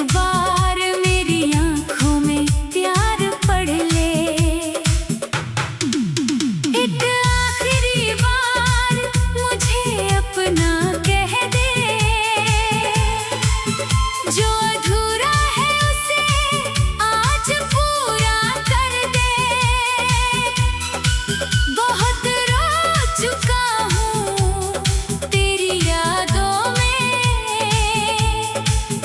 बार मेरी आंखों में प्यार पढ़ ले। एक आखिरी बार मुझे अपना कह दे, जो अधूरा है उसे आज पूरा कर दे। बहुत रो चुका हूँ तेरी यादों में,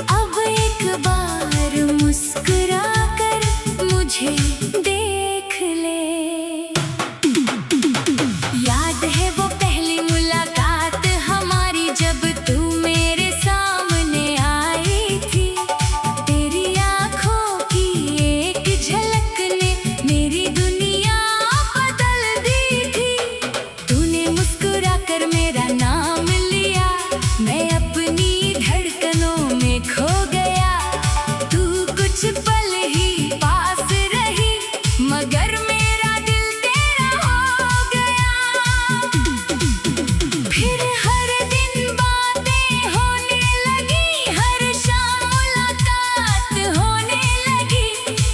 अब एक बार मुस्कुरा कर मुझे देख ले। याद है वो पहली मुलाकात हमारी, जब तू मेरे सामने आई थी। तेरी आंखों की एक झलक ने मेरी दुनिया बदल दी थी। तूने मुस्कुरा कर मेरा नाम लिया, मैं अपनी धड़कनों में खो गया। तू कुछ पल ही पास रही, मगर मेरा दिल तेरा हो गया। फिर हर दिन बातें होने लगी, हर शाम मुलाकात होने लगी।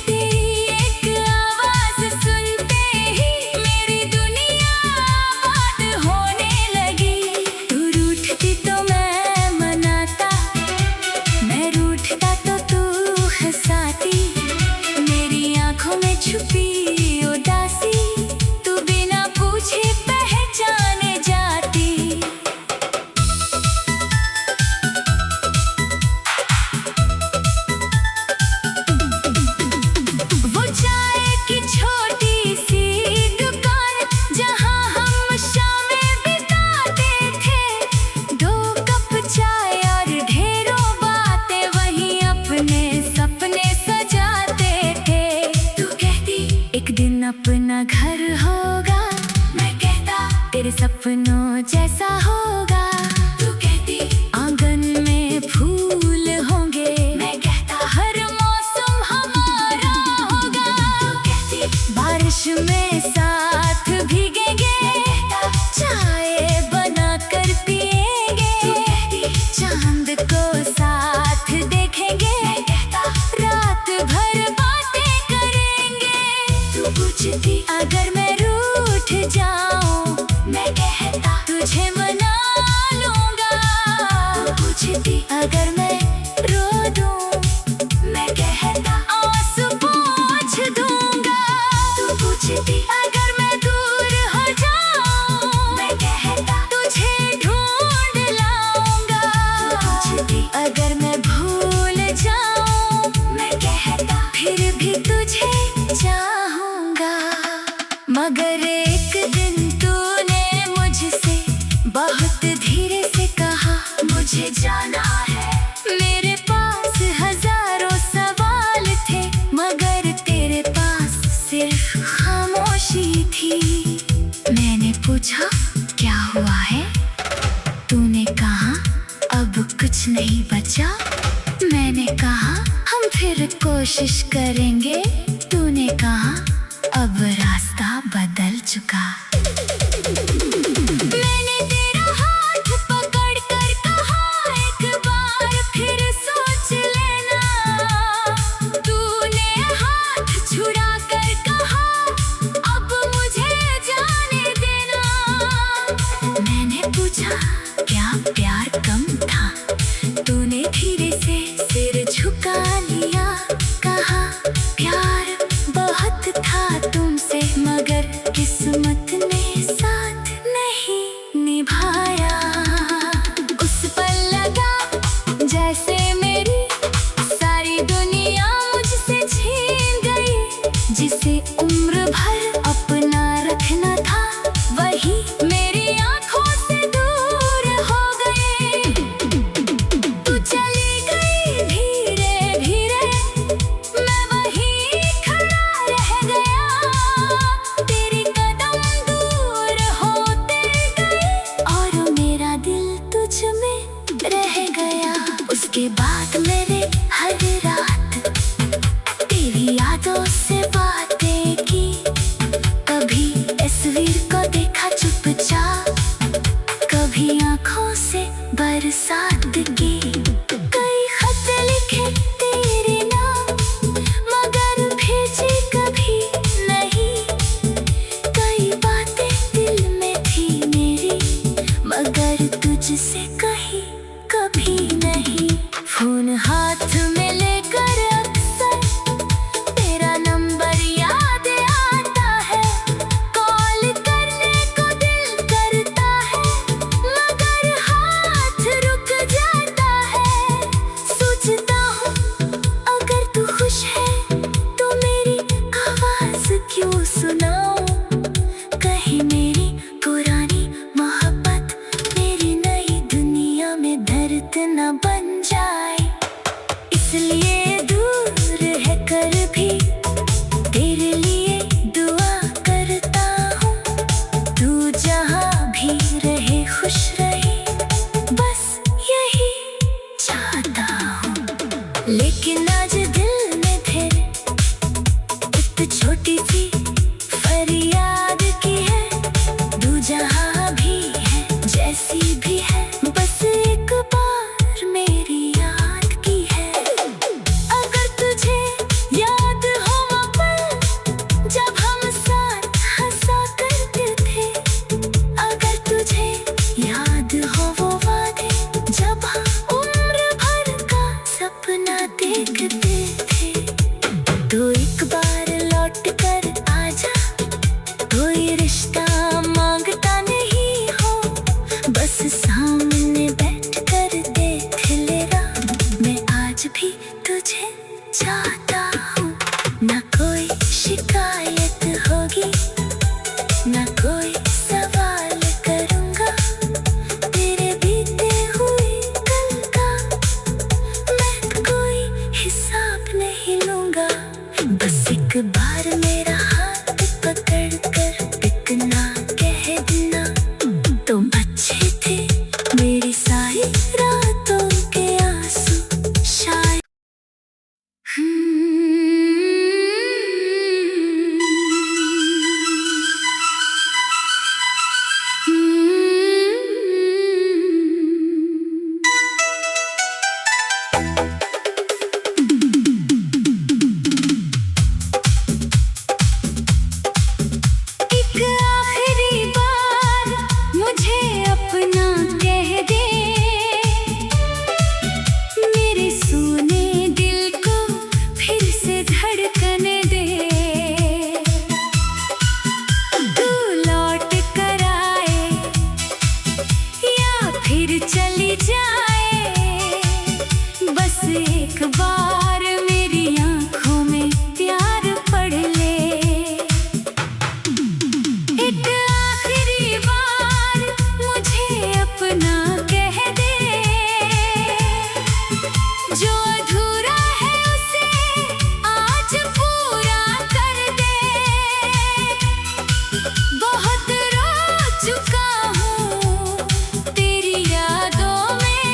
तेरी एक आवाज सुनते ही मेरी दुनिया आबाद होने लगी। तू रूठती तो मैं मनाता, मैं रूठता तो तू हंसाती। मेरी आंखों में छुपी उदासी तू बिना पूछे पहचाने जाती। वो चाय की छोटी सी दुकान जहाँ हम शामें बिताते थे। 2 कप चाय और ढेरों बातें, वहीं अपने सपने सजाते थे। तू कहती एक दिन अपना घर होगा, मैं कहता तेरे सपनों जैसा होगा। तू कहती आंगन में फूल होंगे, मैं कहता हर मौसम हमारा होगा। तू कहती बारिश में साथ भीगेंगे, चाय बनाकर पिएंगे। तू कहती चांद को साथ देखेंगे, मैं कहता रात भर बातें करेंगे। तू पूछती अगर मैं रूठ जाऊं, मैं कहता तुझे मना लूंगा। तू पूछती अगर मैं रो दूं, मैं कहता आंसू पोंछ दूंगा। तू पूछती अगर मैं दूर हो जाऊं, मैं कहता तुझे ढूंढ लाऊंगा। तू पूछती अगर मैं भूल जाऊं, मैं कहता फिर भी तुझे चाहूंगा। मगर एक दिन तूने मुझसे बहुत धीरे से कहा, मुझे जाना है। मेरे पास हजारों सवाल थे, मगर तेरे पास सिर्फ खामोशी थी। मैंने पूछा क्या हुआ है, तूने कहा अब कुछ नहीं बचा। मैंने कहा हम फिर कोशिश करेंगे। तूने कहा अब रास्ता बदल चुका। मैंने तेरा हाथ पकड़ कर कहा एक बार फिर सोच लेना। तूने हाथ छुड़ा कर कहा अब मुझे जाने देना। मैंने पूछा क्या प्यार कम था, तूने धीरे से सिर झुका लिया। कहा प्यार बहुत था तुमसे, मगर किस्मत ने साथ नहीं निभाया। उस पल लगा जैसे मेरी सारी दुनिया मुझसे छीन गई। जिसे उम्र भर अपना रखना था, वही मेरी आंखों से दूर हो गए। तू चली गई धीरे धीरे, मैं वहीं खड़ा रह गया। तेरी कदम दूर होते गए और मेरा दिल तुझ में रह गया। उसके बाद मेरे हर रात तेरी यादों से बातें इसलिए दूर है कर भी तेरे लिए दुआ करता हूँ। तू जहाँ भी रहे खुश रहे, बस यही चाहता हूँ। लेकिन आज दिल में फिर एक छोटी सी फरियाद की है। तू जहाँ भी है जैसी भी है, बस एक बार मेरी याद की है। अगर तुझे याद हो वो पल जब हम साथ हंसा करते थे, अगर तुझे याद हो वो वादे जब हम उम्र भर का सपना देखते थे, तो एक बार लौट कर आजा। कोई रिश्ता मांगता नहीं हो, बस सामने बैठ कर देख लेना। मैं आज भी तुझे चाहता हूँ। ना कोई शिकायत होगी, ना कोई सवाल करूँगा तेरे बीते हुए कल का। मैं कोई हिसाब नहीं लूँगा, बस एक बार मेरा हाथ पकड़ कर एक ना कह देना। तुम अच्छे थे मेरी सारी रातों के आंसू शायद। एक आखिरी बार मुझे अपना कह दे, मेरे सूने दिल को फिर से धड़कने दे। तू लौट कर आए या फिर चली जाए, बस एक बार मेरी आँखों में प्यार पढ़ ले। एक आखिरी बार मुझे अपना कह दे, जो अधूरा है उसे आज पूरा कर दे। बहुत रो चुका हूँ तेरी यादों में,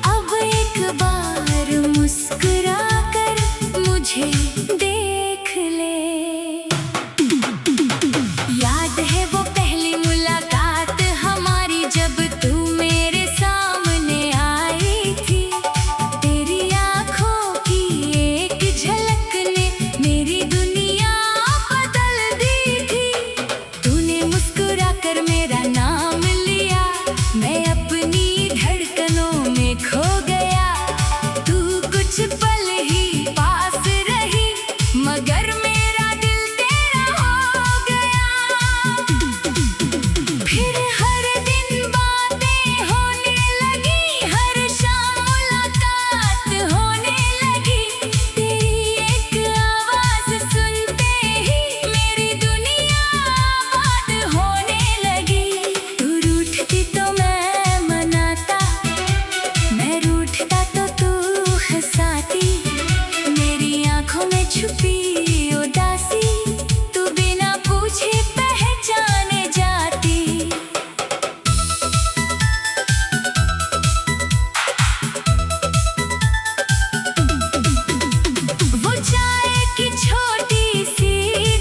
अब एक बार मुस्कुरा कर मुझे देख ले। याद है वो पहली मुलाकात हमारी, जब तू मेरे सामने आई थी। तेरी आँखों की एक झलक ने मेरी दुनिया बदल दी थी। तूने मुस्कुरा कर मेरा नाम लिया, मैं अपनी धड़कनों में खो गया। तू कुछ पल ही पास रही, मगर मेरा दिल तेरा हो गया। फिर हर दिन बातें होने लगी, हर शाम मुलाकात होने लगी। तेरी एक आवाज़ सुनते ही मेरी दुनिया आबाद होने लगी। तू रूठती तो मैं मनाता, मैं रूठता तो तू हंसाती। मेरी आँखों में छुपी उदासी तू बिना पूछे पहचाने जाती। वो चाय की छोटी सी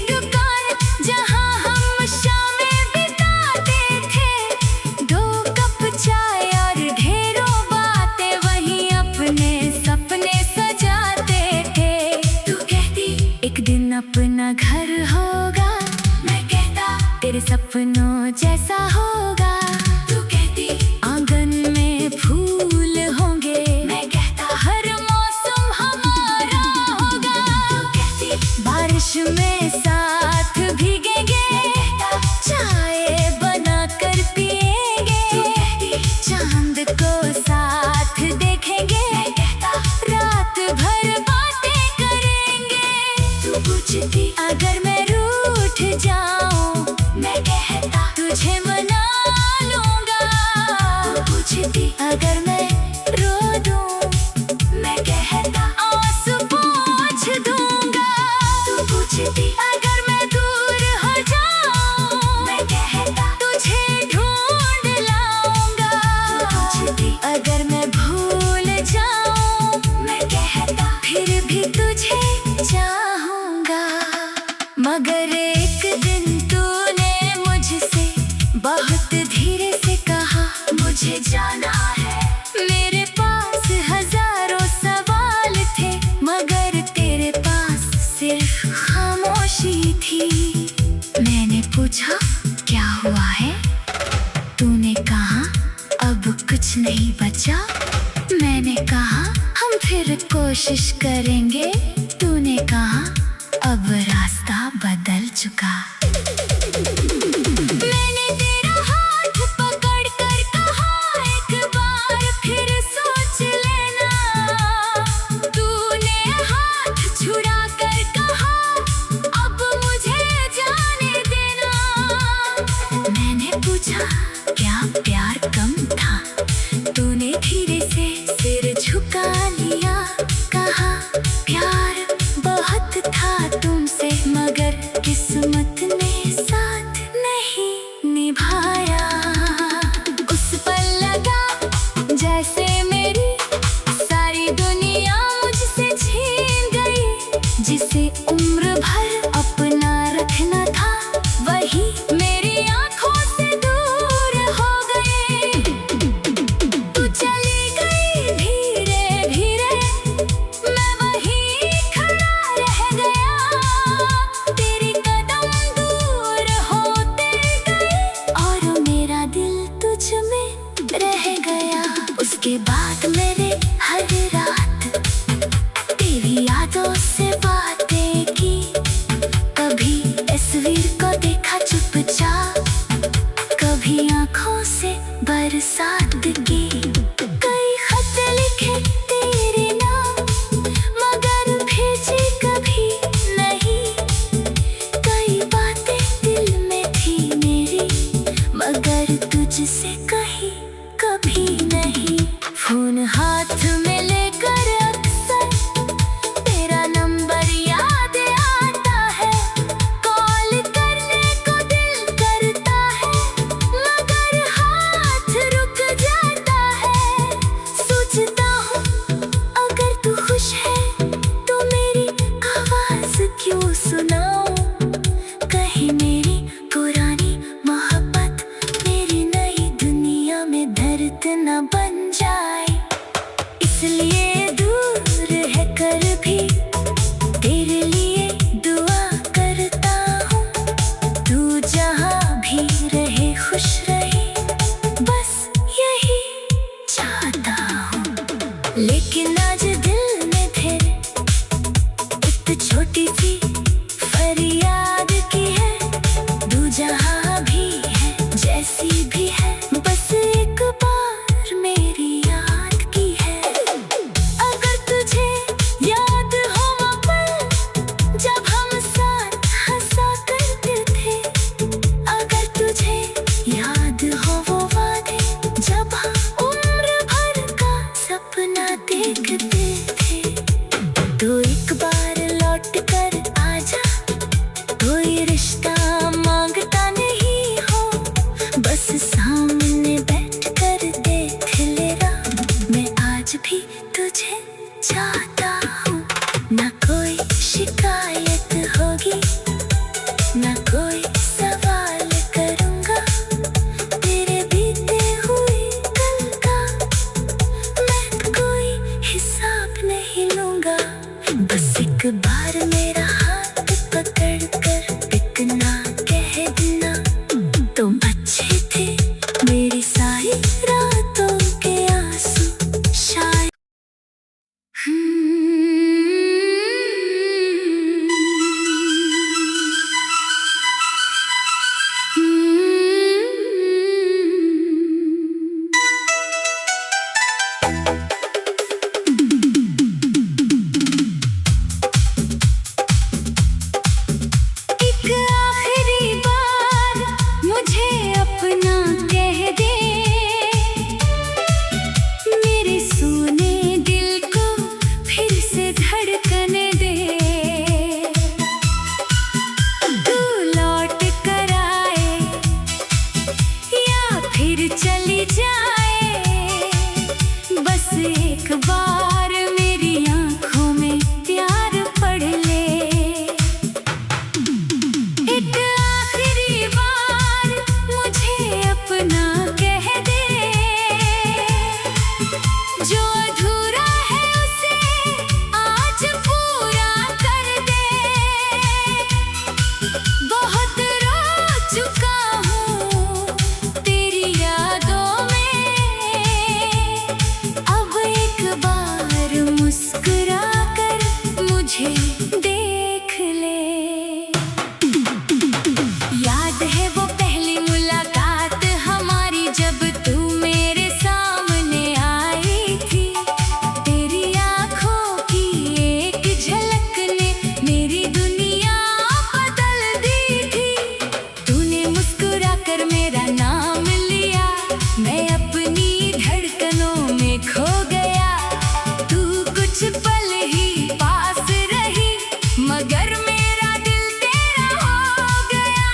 दुकान जहाँ हम शामें बिताते थे, 2 कप चाय और ढेरों बातें वहीं अपने सपने सजाते थे। तू कहती एक दिन अपना घर होगा, मैं कहता तेरे सपनों जैसा होगा। तू कहती आंगन में फूल होंगे, मैं कहता हर मौसम हमारा होगा। तू कहती बारिश में साथ भीगेंगे, चाय बना कर पिएंगे। चांद को साथ देखेंगे, रात भर बातें करेंगे। तू पूछती अगर मैं रूठ जाऊं, मैं कहता तुझे मना जाना है। मेरे पास हजारों सवाल थे, मगर तेरे पास सिर्फ खामोशी थी। मैंने पूछा क्या हुआ है, तूने कहा अब कुछ नहीं बचा। मैंने कहा हम फिर कोशिश करेंगे। तूने कहा अब रास्ता बदल चुका। मैंने तेरा हाथ पकड़ कर कहा एक बार फिर सोच लेना। तूने हाथ छुड़ा कर कहा अब मुझे जाने देना। मैंने पूछा क्या प्यार कम था, तूने धीरे से सिर झुका लिया। कहा प्यार बहुत था तुमसे, मगर किस्मत ने साथ नहीं निभाया। उस पल लगा जैसे मेरी सारी दुनिया मुझसे छीन गई। जिसे उम्र भर अपना रखना था, वही मेरी आंखों से दूर हो गए। तू चली गई धीरे धीरे, मैं वहीं खड़ा रह गया। तेरी कदम दूर होते गए और मेरा दिल तुझ में रह गया। उसके बाद मेरे हर रात तेरी यादों से बातें की। कभी तस्वीर को देखा चुपचाप, कभी आंखों से बरसात की। कई खत लिखे तेरे नाम, मगर भेजे कभी नहीं। कई बातें दिल में थी मेरी, मगर तुझसे कही कभी नहीं। फोन हाथ में लेकर अक्सर तेरा नंबर याद आता है। कॉल करने को दिल करता है, मगर हाथ रुक जाता है। सोचता हूँ अगर तू खुश है तो मेरी आवाज क्यों सुनाऊं। कहीं मेरी पुरानी मोहब्बत मेरी नई दुनिया में दर्द न बन जाए। इसलिए दूर है कर भी तेरे लिए दुआ करता हूँ। तू जहाँ भी रहे खुश रहे, बस यही चाहता हूँ। लेकिन आज दिल में फिर एक छोटी सी फरियाद की है। तू जहाँ भी है जैसी भी है, बस एक बार मेरी याद की है। अगर तुझे याद हो वो पल जब हम साथ हंसा करते थे। अगर तुझे याद हो वो वादे जब हम उम्र भर का सपना देखते थे। तो एक बार लौट कर आजा, कोई रिश्ता मांगता नहीं हो। बस सामने बैठ कर देख लेना, मैं आज भी तुझे चाहता हूँ। ना कोई शिकायत होगी, ना कोई सवाल करूँगा। तेरे बीते हुए कल का मैं कोई हिसाब नहीं लूँगा। बस एक बार मेरा हाथ पकड़ कर इतना कह देना, तुम अच्छे थे मेरी सारी रातों के आंसू शायद। बार मुस्कुरा कर मुझे देख ले। याद है वो पहली मुलाकात हमारी, जब तू मेरे सामने आई थी। तेरी आँखों की एक झलक ने मेरी दुनिया बदल दी थी। तूने मुस्कुरा कर मेरा नाम लिया, मैं अपनी धड़कनों में खो गया। तू कुछ पल ही पास रही, मगर मेरा दिल तेरा हो गया।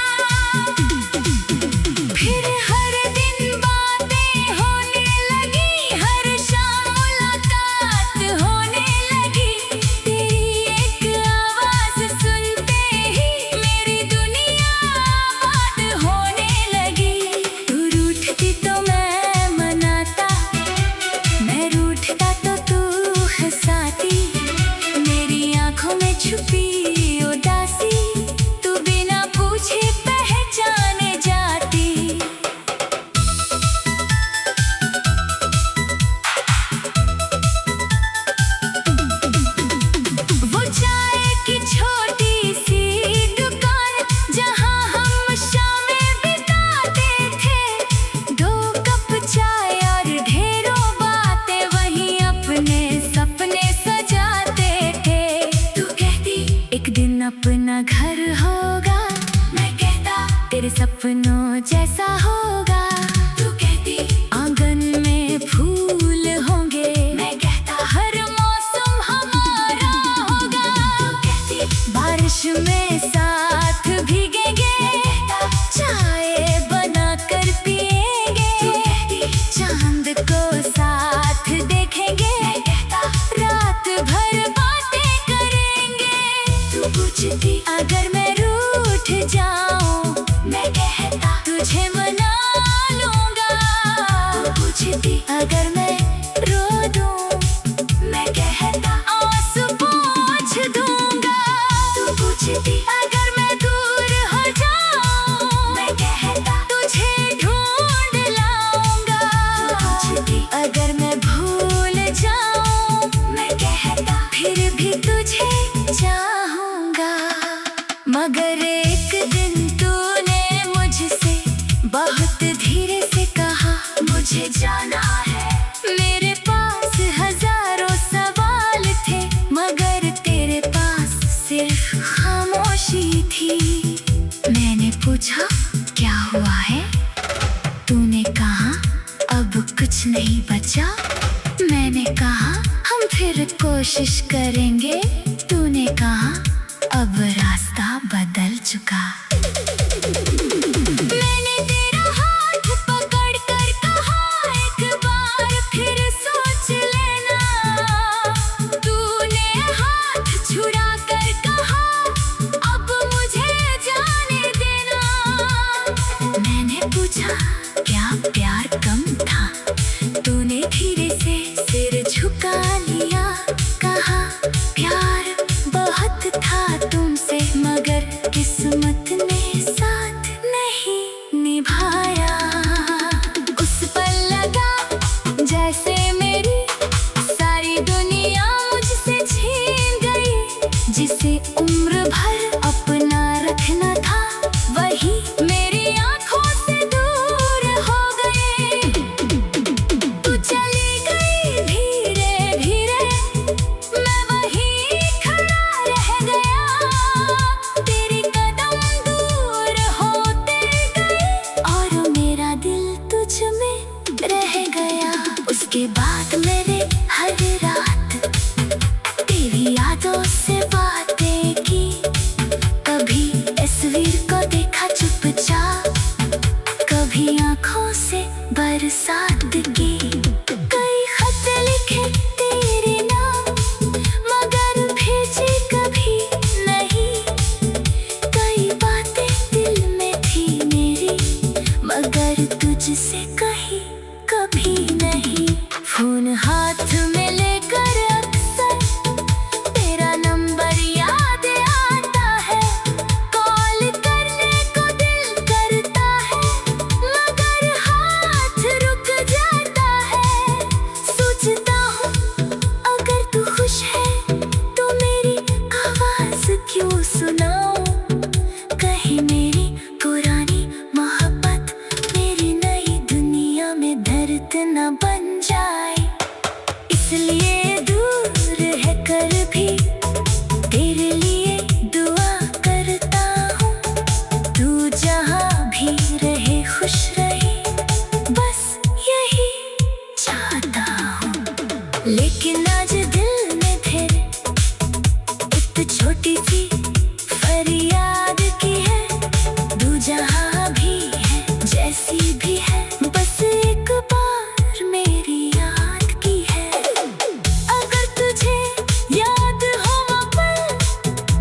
फिर हर दिन बातें होने लगी, हर शाम मुलाकात होने लगी। तेरी एक आवाज़ सुनते ही मेरी दुनिया आबाद होने लगी। तू रूठती तो मैं मनाता, मैं रूठता तो तू हंसाती। मेरी आँखों में छुपी उदासी, तू बिना पूछे पहचाने जाती। वो चाय की छोटी सी दुकान, जहाँ हम शामें बिताते थे। 2 कप चाय और ढेरों बातें, वहीं अपने सपने सजाते थे। तू कहती एक दिन अपना घर होगा, मैं कहता तेरे सपनों जैसा होगा। तू कहती आंगन में फूल होंगे, मैं कहता हर मौसम हमारा होगा। तू कहती बारिश में साथ भीगेंगे, चाय बनाकर पिएंगे। तू कहती चांद को साथ देखेंगे, मैं कहता रात भर बातें करेंगे। तू पूछती अगर मैं रूठ जाऊं, मैं कहता तुझे मना लूंगा। तू पूछती अगर मैं रो दूं, मैं कहता आंसू पोंछ दूंगा। तू पूछती अगर मैं दूर हो जाऊं, मैं कहता तुझे ढूंढ लाऊंगा। तू पूछती अगर मैं भूल जाऊं, मैं कहता फिर भी तुझे चाहूंगा। मगर एक दिन तूने मुझसे बहुत धीरे से कहा, मुझे जाना है। मेरे पास हजारों सवाल थे, मगर तेरे पास सिर्फ खामोशी थी। मैंने पूछा क्या हुआ है, तूने कहा अब कुछ नहीं बचा। मैंने कहा हम फिर कोशिश करेंगे। तूने कहा अब रास्ता बदल चुका। मैंने तेरा हाथ पकड़ कर कहा, एक बार फिर सोच लेना। तूने हाथ छुड़ा कर कहा, अब मुझे जाने देना। मैंने पूछा क्या प्यार कम था, तूने धीरे से सिर झुका लिया। कहा प्यार बहुत था तुमसे, मगर किस्मत ने साथ नहीं निभाया। उस पल लगा जैसे मेरी सारी दुनिया मुझसे छीन गई। जिसे उम्र भर अपना रखना था, वही मेरी आंखों से दूर हो गए। तू चली गई धीरे धीरे, मैं वहीं खड़ा रह गया। तेरे कदम दूर होते गए और मेरा दिल तुझ में रह गया। उसके बाद मेरे हर रात तेरी यादों से बातें तो छोटी सी फरियाद की है, दू जहां भी है जैसी भी है, बस एक बार मेरी याद की है। अगर तुझे याद हो वो पल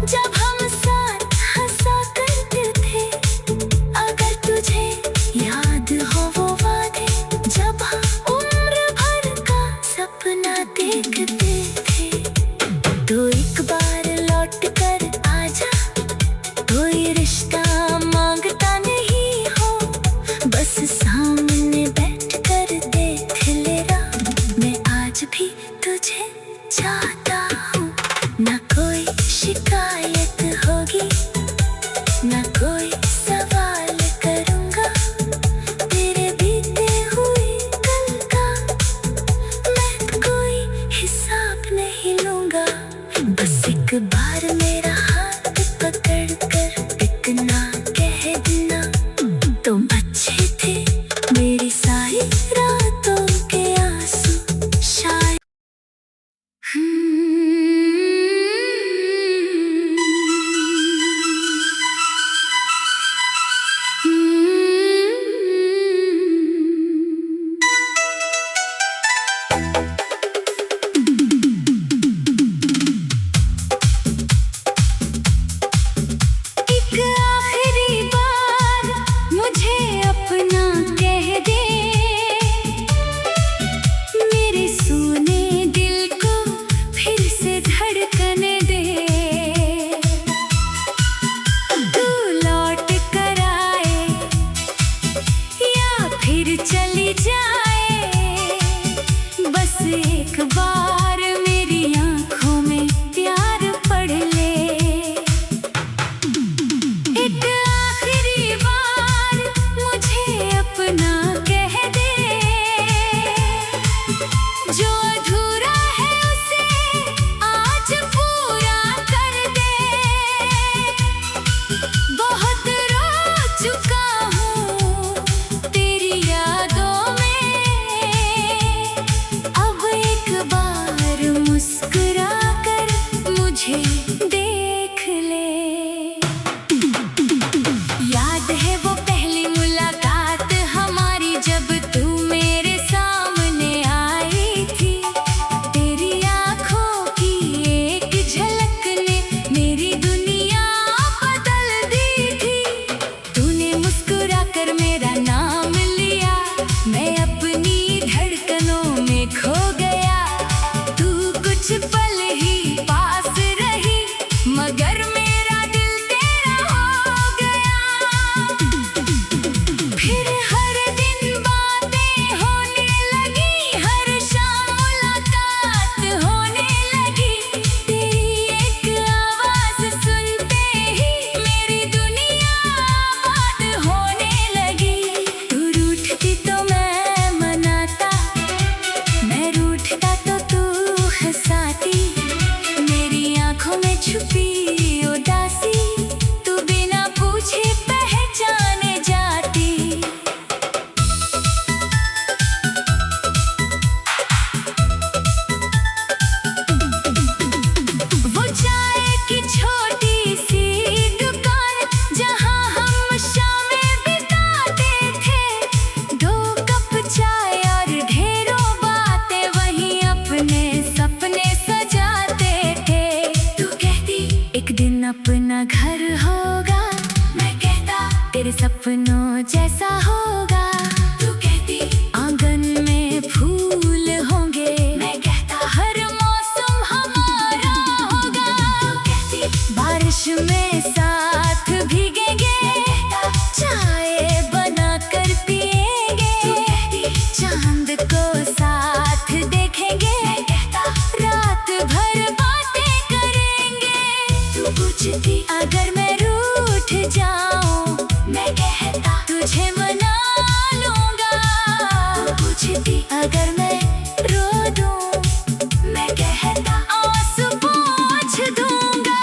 जब हम साथ हंसा करते थे, अगर तुझे याद हो वो वादे जब हम उम्र भर का सपना देखते थे, तो एक बार लौट कर आजा। कोई रिश्ता मांगता नहीं हो, बस सामने बैठ कर देख ले राह। मैं आज भी तुझे चाहता हूँ, ना कोई शिकायत होगी, ना कोई सवाल करूँगा तेरे बीते हुए कल का, मैं कोई हिसाब नहीं लूँगा। बस एक बार मेरा हाथ पकड़ कर इतना कह देना, तुम अच्छे थे मेरी सारी रातों के आंसू शायद। एक आखिरी बार मुझे अपना कह दे, मेरे सूने दिल को फिर से धड़कने दे। तू लौट कर आए या फिर चली जाए, बस एक बार मेरी आंखों में प्यार पढ़ ले। एक आखिरी बार मुझे अपना कह दे, जो अधूरा है उसे आज पूरा कर दे। बहुत रो चुका हूँ तेरी यादों में, अब एक बार मुस्कुरा कर मुझे देख ले। याद है वो पहली मुलाकात हमारी, जब तू मेरे सामने आई थी। तेरी आंखों की एक झलक ने मेरी दुनिया बदल दी थी। तूने मुस्कुरा कर मेरा नाम लिया, मैं अपनी धड़कनों में खो गया। तू कुछ पल ही पास रही, मगर मेरा दिल तेरा हो गया। फिर हर दिन बातें होने लगी, हर शाम मुलाकात होने लगी। तेरी एक आवाज सुनते ही मेरी दुनिया आबाद होने लगी। तू रूठती तो मैं मनाता, मैं रूठता तो तू हंसाती। मेरी आंखों में छुपी उदासी, तू बिना पूछे पहचाने जाती। वो चाय की छोटी सी दुकान जहाँ हम शामें बिताते थे, 2 कप चाय और ढेरों बातें, वहीं अपने सपने सजाते थे। तू कहती एक दिन अपना घर होगा, मैं कहता तेरे सपनों जैसा होगा। तू कहती आंगन में फूल होंगे, मैं कहता हर मौसम हमारा होगा। तू कहती बारिश में साथ भीगेंगे, चाय बना कर पिएंगे। तू कहती चांद को साथ देखेंगे, मैं कहता रात भर बातें करेंगे। तू पूछती अगर मैं रूठ जाऊं, मैं कहता तुझे मना लूंगा। तू पूछती अगर मैं रो दूं, मैं कहता आंसू पोंछ दूंगा।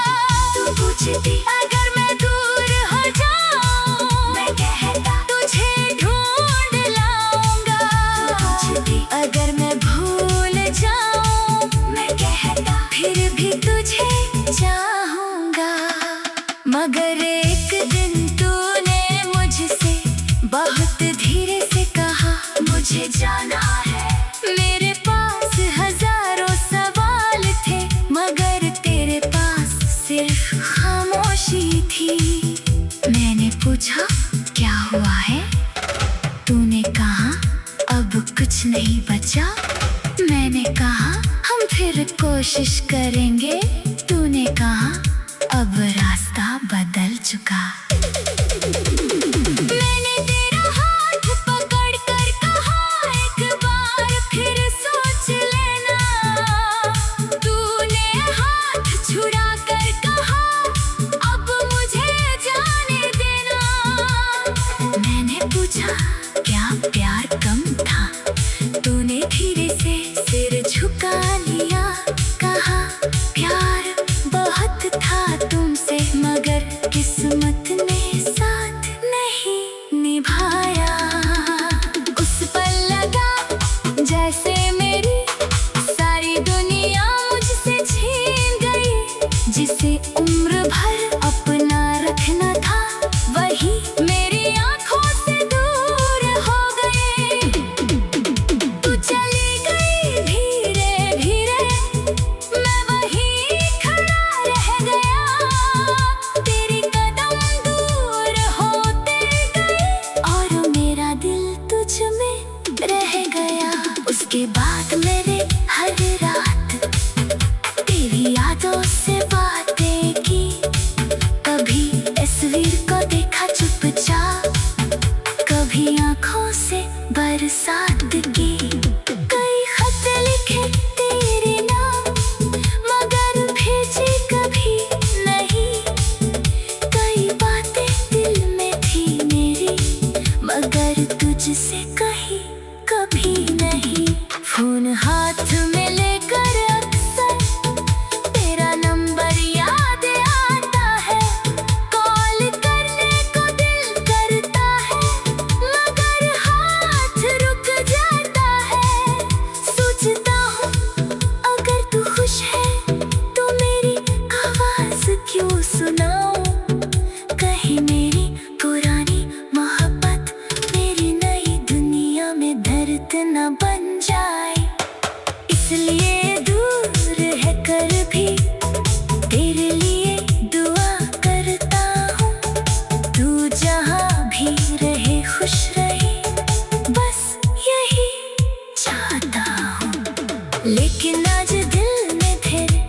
तू पूछती अगर मैं दूर हो जाऊं, मैं कहता तुझे ढूंढ लाऊंगा। तू पूछती अगर मैं भूल जाऊं, मैं कहता फिर भी तुझे चाहूं। मगर एक दिन तूने मुझसे बहुत धीरे से कहा, मुझे जाना है। मेरे पास हजारों सवाल थे, मगर तेरे पास सिर्फ खामोशी थी। मैंने पूछा, क्या हुआ है? तूने कहा, अब कुछ नहीं बचा। मैंने कहा, हम फिर कोशिश करेंगे। तूने कहा, अब रास्ता बदल चुका। मैंने तेरा हाथ पकड़ कर कहा, एक बार फिर सोच लेना। तूने हाथ छुड़ा कर कहा, अब मुझे जाने देना। मैंने पूछा, क्या प्यार कम था? तूने धीरे से सिर झुका लिया, कहा, प्यार बहुत था तुमसे, मगर किस्मत ने साथ नहीं निभाया। उस पल लगा जैसे मेरी सारी दुनिया मुझसे छीन गई। जिसे उम्र भर अपना रखना था, वही मेरी आंखों से दूर हो गए। तू चली गई धीरे धीरे, मैं वहीं खड़ा रह गया। तेरे कदम दूर होते गए और मेरा दिल तुझ में रह गया। उसके बाद मेरे हर रात तेरी यादों से बातें की। कभी तस्वीर को देखा चुपचाप, कभी आंखों से बरसात की। कई खत लिखे तेरे नाम, मगर भेजी कभी नहीं। कई बातें दिल में थी मेरी, मगर तुझसे कही कभी नहीं। फोन हाथ में लेकर अक्सर तेरा नंबर याद आता है। कॉल करने को दिल करता है, मगर हाथ रुक जाता है। सोचता हूँ, अगर तू खुश है तो मेरी आवाज क्यों सुनाऊं? कहीं मेरी पुरानी मोहब्बत मेरी नई दुनिया में दर्द न बन जाए। इसलिए दूर है कर भी तेरे लिए दुआ करता हूँ। तू जहाँ भी रहे खुश रहे, बस यही चाहता हूँ। लेकिन आज दिल में तेरे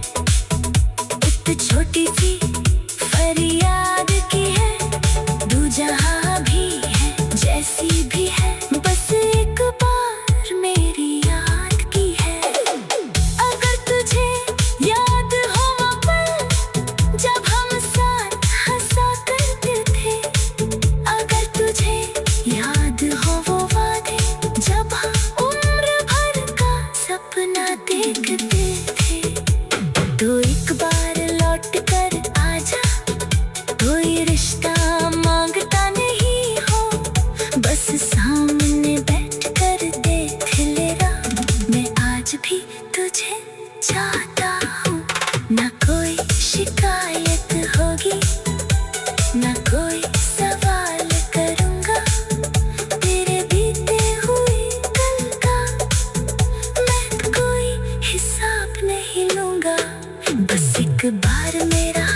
एक छोटी सी फरियाद की है। तू जहाँ भी है, जैसी भी है, बस एक बार मेरी याद की है। अगर तुझे याद हो वो पल जब हम साथ हंसा करते थे, अगर तुझे याद हो वो वादे जब हम उम्र भर का सपना देखते थे, तो एक बार लौट कर आजा। कोई रिश्ता मांगता नहीं हो, बस सामने बैठ कर देख लेना। मैं आज भी तुझे चाहता हूँ। ना कोई शिकायत होगी, ना कोई सवाल करूँगा। तेरे बीते हुए कल का मैं कोई हिसाब नहीं लूँगा। बस एक बार मेरा